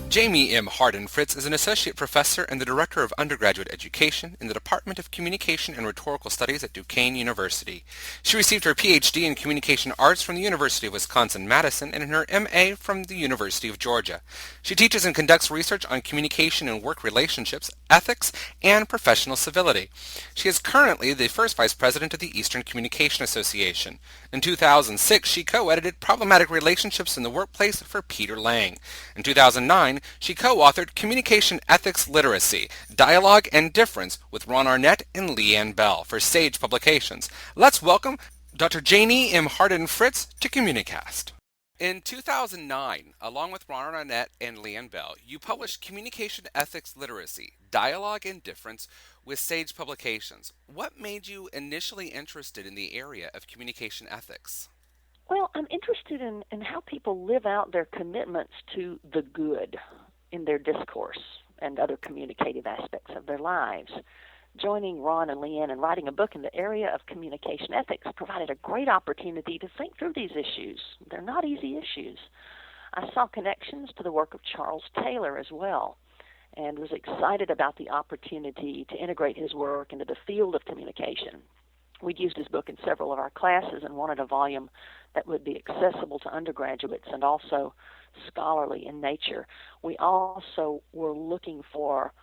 Jamie M. Harden Fritz is an associate professor and the director of undergraduate education in the Department of Communication and Rhetorical Studies at Duquesne University. She received her PhD in Communication Arts from the University of Wisconsin-Madison and her MA from the University of Georgia. She teaches and conducts research on communication and work relationships, ethics, and professional civility. She is currently the first vice president of the Eastern Communication Association. In 2006, she co-edited Problematic Relationships in the Workplace for Peter Lang. In 2009, she co-authored Communication Ethics Literacy, Dialogue and Difference with Ron Arnett and Leanne Bell for Sage Publications. Let's welcome Dr. Janie M. Harden Fritz to CommuniCast. In 2009, along with Ron Arnett and Leanne Bell, you published Communication Ethics Literacy, Dialogue and Difference with Sage Publications. What made you initially interested in the area of communication ethics? Well, I'm interested in how people live out their commitments to the good in their discourse and other communicative aspects of their lives. Joining Ron and Leanne and writing a book in the area of communication ethics provided a great opportunity to think through these issues. They're not easy issues. I saw connections to the work of Charles Taylor as well, and was excited about the opportunity to integrate his work into the field of communication. We'd used his book in several of our classes and wanted a volume that would be accessible to undergraduates and also scholarly in nature. We also were looking for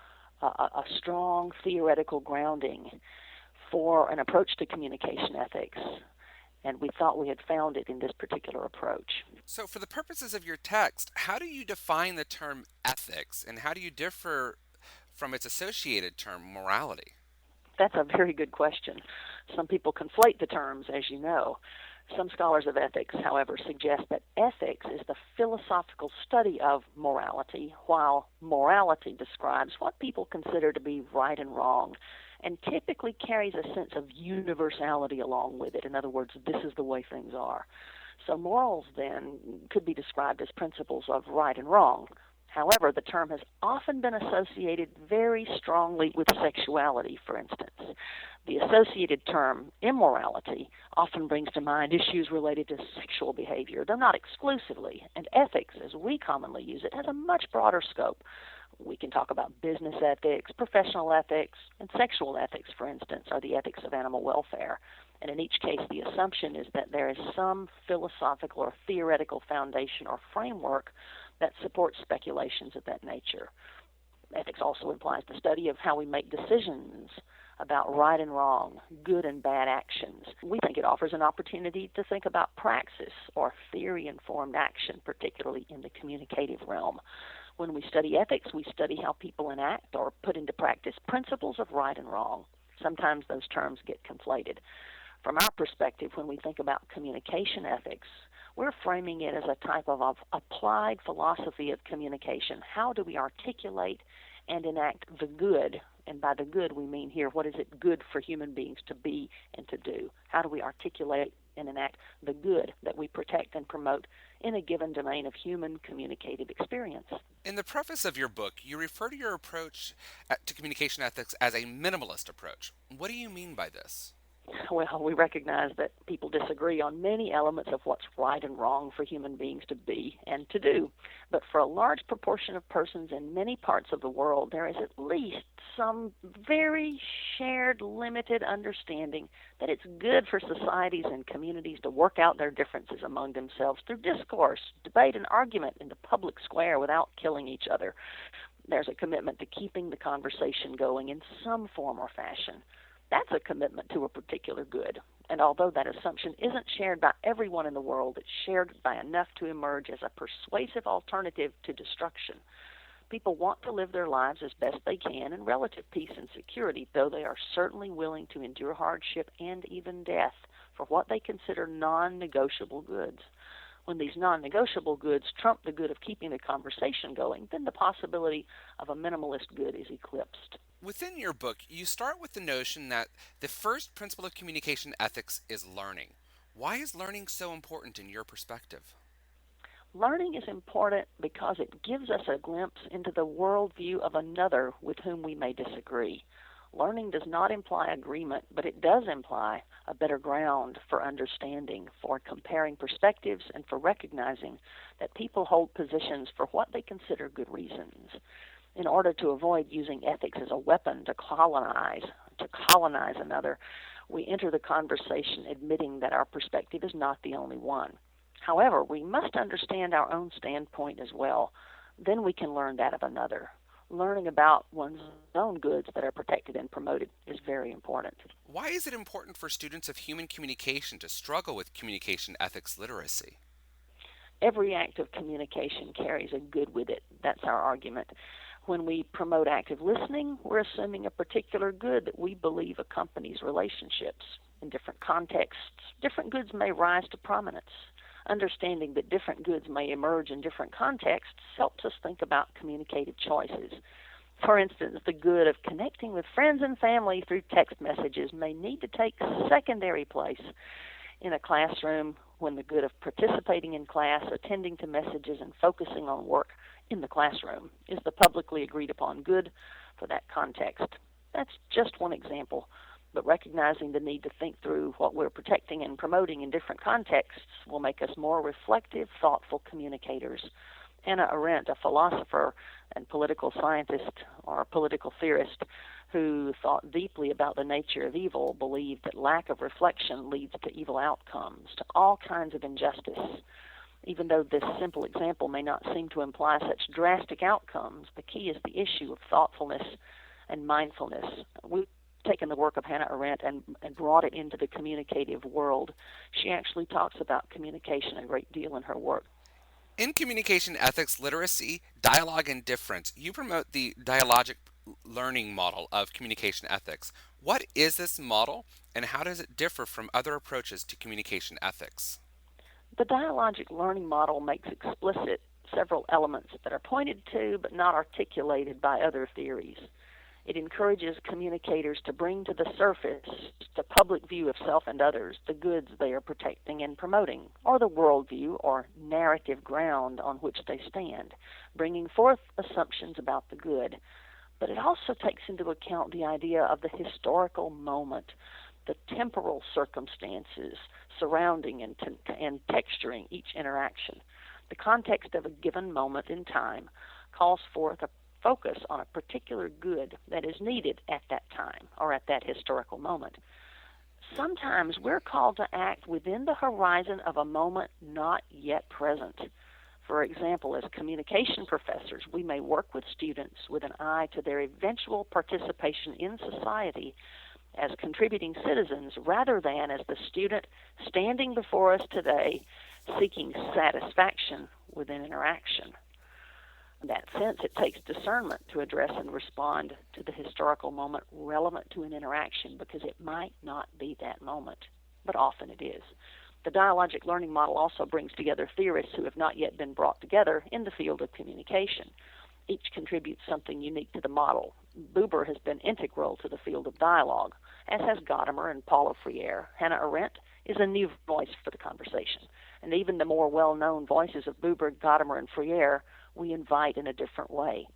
a strong theoretical grounding for an approach to communication ethics, and we thought we had found it in this particular approach. So, for the purposes of your text, how do you define the term ethics and how do you differ from its associated term morality? That's a very good question. Some people conflate the terms, as you know. Some scholars of ethics, however, suggest that ethics is the philosophical study of morality, while morality describes what people consider to be right and wrong, and typically carries a sense of universality along with it. In other words, this is the way things are. So morals, then, could be described as principles of right and wrong. However, the term has often been associated very strongly with sexuality, for instance. The associated term immorality often brings to mind issues related to sexual behavior, though not exclusively, and ethics, as we commonly use it, has a much broader scope. We can talk about business ethics, professional ethics, and sexual ethics, for instance, or the ethics of animal welfare. And in each case, the assumption is that there is some philosophical or theoretical foundation or framework that supports speculations of that nature. Ethics also implies the study of how we make decisions about right and wrong, good and bad actions. We think it offers an opportunity to think about praxis or theory-informed action, particularly in the communicative realm. When we study ethics, we study how people enact or put into practice principles of right and wrong. Sometimes those terms get conflated. From our perspective, when we think about communication ethics, we're framing it as a type of applied philosophy of communication. How do we articulate and enact the good? And by the good, we mean here, what is it good for human beings to be and to do? How do we articulate and enact the good that we protect and promote in a given domain of human communicative experience? In the preface of your book, you refer to your approach to communication ethics as a minimalist approach. What do you mean by this? Well, we recognize that people disagree on many elements of what's right and wrong for human beings to be and to do. But for a large proportion of persons in many parts of the world, there is at least some very shared, limited understanding that it's good for societies and communities to work out their differences among themselves through discourse, debate, and argument in the public square without killing each other. There's a commitment to keeping the conversation going in some form or fashion. That's a commitment to a particular good. And although that assumption isn't shared by everyone in the world, it's shared by enough to emerge as a persuasive alternative to destruction. People want to live their lives as best they can in relative peace and security, though they are certainly willing to endure hardship and even death for what they consider non-negotiable goods. When these non-negotiable goods trump the good of keeping the conversation going, then the possibility of a minimalist good is eclipsed. Within your book, you start with the notion that the first principle of communication ethics is learning. Why is learning so important in your perspective? Learning is important because it gives us a glimpse into the worldview of another with whom we may disagree. Learning does not imply agreement, but it does imply a better ground for understanding, for comparing perspectives, and for recognizing that people hold positions for what they consider good reasons. In order to avoid using ethics as a weapon to colonize another, we enter the conversation admitting that our perspective is not the only one. However, we must understand our own standpoint as well. Then we can learn that of another. Learning about one's own goods that are protected and promoted is very important. Why is it important for students of human communication to struggle with communication ethics literacy? Every act of communication carries a good with it. That's our argument. When we promote active listening, we're assuming a particular good that we believe accompanies relationships. In different contexts, different goods may rise to prominence. Understanding that different goods may emerge in different contexts helps us think about communicated choices. For instance, the good of connecting with friends and family through text messages may need to take secondary place in a classroom when the good of participating in class, attending to messages, and focusing on work in the classroom is the publicly agreed upon good for that context. That's just one example, but recognizing the need to think through what we're protecting and promoting in different contexts will make us more reflective, thoughtful communicators. Hannah Arendt, a philosopher and political scientist or political theorist who thought deeply about the nature of evil, believed that lack of reflection leads to evil outcomes, to all kinds of injustice. Even though this simple example may not seem to imply such drastic outcomes, the key is the issue of thoughtfulness and mindfulness. We've taken the work of Hannah Arendt and brought it into the communicative world. She actually talks about communication a great deal in her work. In communication ethics literacy, dialogue and difference, you promote the dialogic learning model of communication ethics. What is this model, and how does it differ from other approaches to communication ethics? The dialogic learning model makes explicit several elements that are pointed to but not articulated by other theories. It encourages communicators to bring to the surface the public view of self and others, the goods they are protecting and promoting, or the worldview or narrative ground on which they stand, bringing forth assumptions about the good. But it also takes into account the idea of the historical moment, the temporal circumstances surrounding and texturing each interaction. The context of a given moment in time calls forth a focus on a particular good that is needed at that time or at that historical moment. Sometimes we're called to act within the horizon of a moment not yet present. For example, as communication professors, we may work with students with an eye to their eventual participation in society as contributing citizens rather than as the student standing before us today seeking satisfaction with an interaction. In that sense, it takes discernment to address and respond to the historical moment relevant to an interaction because it might not be that moment, but often it is. The dialogic learning model also brings together theorists who have not yet been brought together in the field of communication. Each contributes something unique to the model. Buber has been integral to the field of dialogue, as has Gadamer and Paula Freire. Hannah Arendt is a new voice for the conversation. And even the more well-known voices of Buber, Gadamer, and Freire we invite in a different way.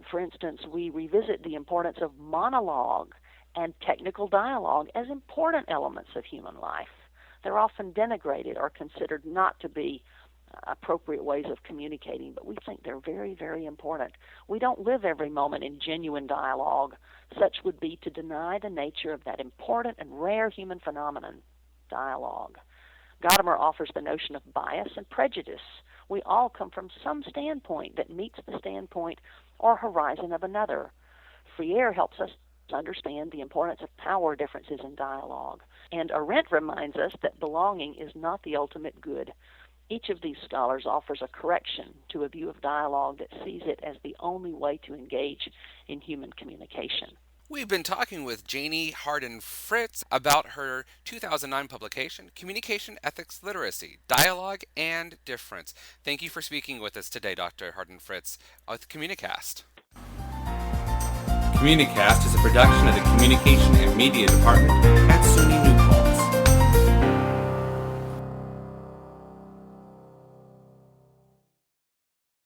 For instance, we revisit the importance of monologue and technical dialogue as important elements of human life. They're often denigrated or considered not to be appropriate ways of communicating, but we think they're very, very important. We don't live every moment in genuine dialogue. Such would be to deny the nature of that important and rare human phenomenon, dialogue. Gadamer offers the notion of bias and prejudice. We all come from some standpoint that meets the standpoint or horizon of another. Freire helps us understand the importance of power differences in dialogue. And Arendt reminds us that belonging is not the ultimate good. Each of these scholars offers a correction to a view of dialogue that sees it as the only way to engage in human communication. We've been talking with Janie Harden Fritz about her 2009 publication, Communication Ethics Literacy, Dialogue and Difference. Thank you for speaking with us today, Dr. Harden Fritz, with CommuniCast. CommuniCast is a production of the Communication and Media Department at SUNY